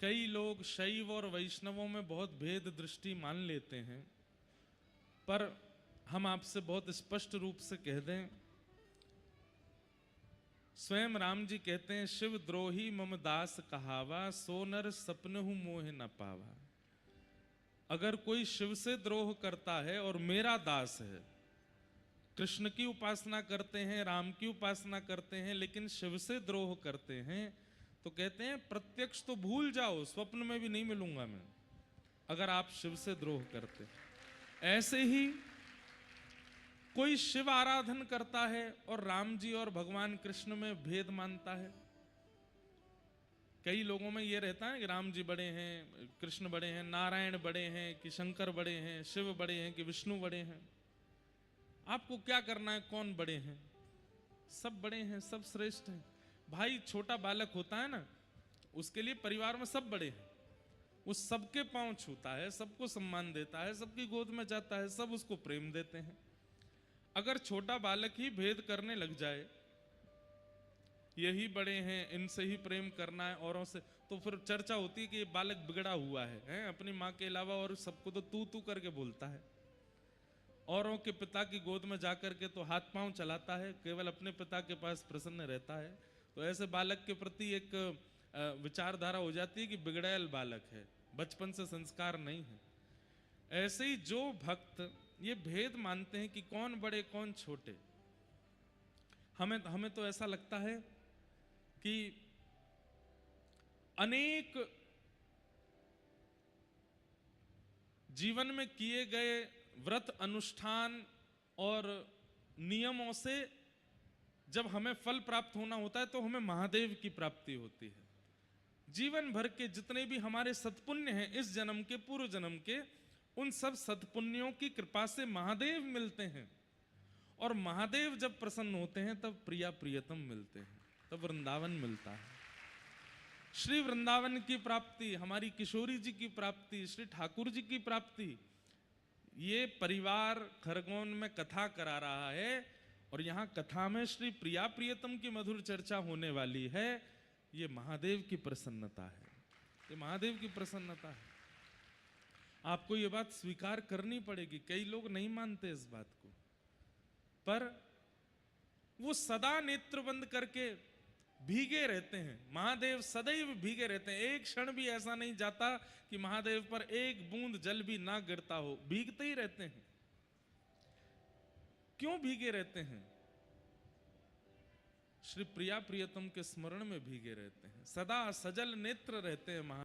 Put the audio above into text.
कई लोग शैव और वैष्णवों में बहुत भेद दृष्टि मान लेते हैं, पर हम आपसे बहुत स्पष्ट रूप से कह दें, स्वयं राम जी कहते हैं, शिव द्रोही मम दास कहावा, सो नर सपनहु मोह न पावा। अगर कोई शिव से द्रोह करता है और मेरा दास है, कृष्ण की उपासना करते हैं, राम की उपासना करते हैं, लेकिन शिव से द्रोह करते हैं, तो कहते हैं प्रत्यक्ष तो भूल जाओ, स्वप्न में भी नहीं मिलूंगा मैं, अगर आप शिव से द्रोह करते। ऐसे ही कोई शिव आराधन करता है और राम जी और भगवान कृष्ण में भेद मानता है। कई लोगों में यह रहता है कि राम जी बड़े हैं, कृष्ण बड़े हैं, नारायण बड़े हैं, कि शंकर बड़े हैं, शिव बड़े हैं, कि विष्णु बड़े हैं। आपको क्या करना है, कौन बड़े हैं? सब बड़े हैं, सब श्रेष्ठ हैं। भाई छोटा बालक होता है ना, उसके लिए परिवार में सब बड़े हैं, वो सबके पांव छूता है, सबको सम्मान देता है, सबकी गोद में जाता है, सब उसको प्रेम देते हैं। अगर छोटा बालक ही भेद करने लग जाए, यही बड़े हैं, इनसे ही प्रेम करना है औरों से, तो फिर चर्चा होती है कि ये बालक बिगड़ा हुआ है, अपनी माँ के अलावा और सबको तो तू तू करके बोलता है, औरों के पिता की गोद में जाकर के तो हाथ पांव चलाता है, केवल अपने पिता के पास प्रसन्न रहता है। तो ऐसे बालक के प्रति एक विचारधारा हो जाती है कि बिगड़ैल बालक है, बचपन से संस्कार नहीं है। ऐसे ही जो भक्त ये भेद मानते हैं कि कौन बड़े कौन छोटे, हमें तो ऐसा लगता है कि अनेक जीवन में किए गए व्रत अनुष्ठान और नियमों से जब हमें फल प्राप्त होना होता है तो हमें महादेव की प्राप्ति होती है। जीवन भर के जितने भी हमारे सत्पुण्य हैं, इस जन्म के पूर्व जन्म के, उन सब सत्पुण्यों की कृपा से महादेव मिलते हैं। और महादेव जब प्रसन्न होते हैं तब प्रिया प्रियतम मिलते हैं, तब वृंदावन मिलता है। श्री वृंदावन की प्राप्ति, हमारी किशोरी जी की प्राप्ति, श्री ठाकुर जी की प्राप्ति, ये परिवार खरगोन में कथा करा रहा है और यहाँ कथा में श्री प्रिया प्रियतम की मधुर चर्चा होने वाली है। ये महादेव की प्रसन्नता है, ये महादेव की प्रसन्नता है। आपको ये बात स्वीकार करनी पड़ेगी। कई लोग नहीं मानते इस बात को, पर वो सदा नेत्र बंद करके भीगे रहते हैं। महादेव सदैव भीगे रहते हैं, एक क्षण भी ऐसा नहीं जाता कि महादेव पर एक बूंद जल भी ना गिरता हो, भीगते ही रहते हैं। क्यों भीगे रहते हैं? श्री प्रिया प्रियतम के स्मरण में भीगे रहते हैं, सदा सजल नेत्र रहते हैं।